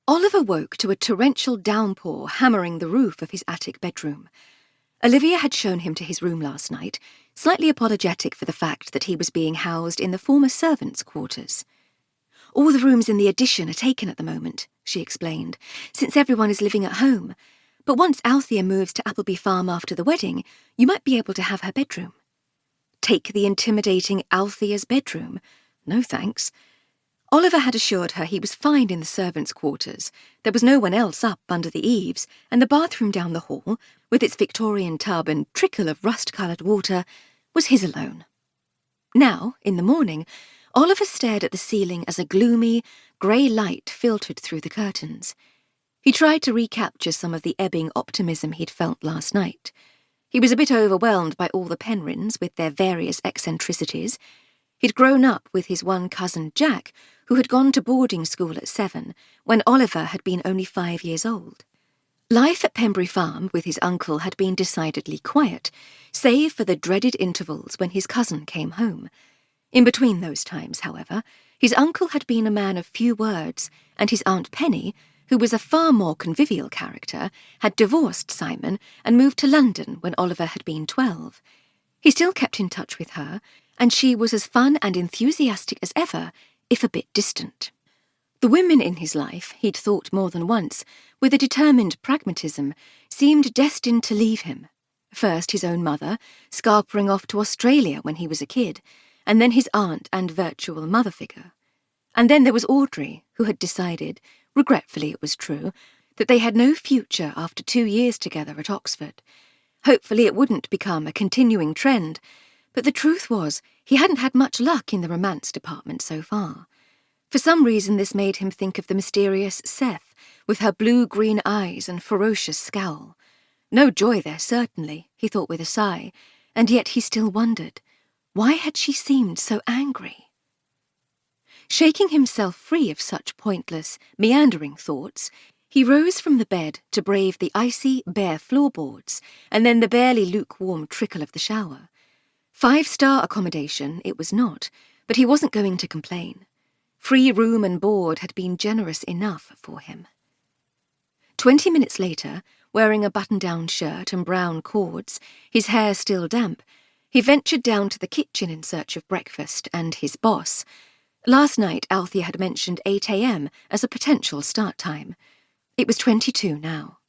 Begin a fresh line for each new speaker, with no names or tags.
Oliver woke to a torrential downpour hammering the roof of his attic bedroom. Olivia had shown him to his room last night, slightly apologetic for the fact that he was being housed in the former servants' quarters. "All the rooms in the addition are taken at the moment," she explained, "since everyone is living at home. But once Althea moves to Appleby Farm after the wedding, you might be able to have her bedroom." Take the intimidating Althea's bedroom? No thanks. Oliver had assured her he was fine in the servants' quarters. There was no one else up under the eaves, and the bathroom down the hall, with its Victorian tub and trickle of rust-coloured water, was his alone. Now, in the morning, Oliver stared at the ceiling as a gloomy, grey light filtered through the curtains. He tried to recapture some of the ebbing optimism he'd felt last night. He was a bit overwhelmed by all the Penryns with their various eccentricities. He'd grown up with his one cousin Jack, who had gone to boarding school at 7, when Oliver had been only 5 years old. Life at Pembury Farm with his uncle had been decidedly quiet, save for the dreaded intervals when his cousin came home. In between those times, however, his uncle had been a man of few words, and his Aunt Penny, who was a far more convivial character, had divorced Simon and moved to London when Oliver had been 12. He still kept in touch with her, and she was as fun and enthusiastic as ever, if a bit distant. The women in his life, he'd thought more than once, with a determined pragmatism, seemed destined to leave him. First his own mother, scarpering off to Australia when he was a kid, and then his aunt and virtual mother figure. And then there was Audrey, who had decided, regretfully it was true, that they had no future after 2 years together at Oxford. Hopefully it wouldn't become a continuing trend, but the truth was he hadn't had much luck in the romance department so far. For some reason this made him think of the mysterious Seph, with her blue-green eyes and ferocious scowl. No joy there, certainly, he thought with a sigh, and yet he still wondered, why had she seemed so angry? Shaking himself free of such pointless, meandering thoughts, he rose from the bed to brave the icy, bare floorboards, and then the barely lukewarm trickle of the shower. 5-star accommodation it was not, but he wasn't going to complain. Free room and board had been generous enough for him. 20 minutes later, wearing a button-down shirt and brown cords, his hair still damp, he ventured down to the kitchen in search of breakfast and his boss. Last night Althea had mentioned 8 a.m. as a potential start time. It was 22 now.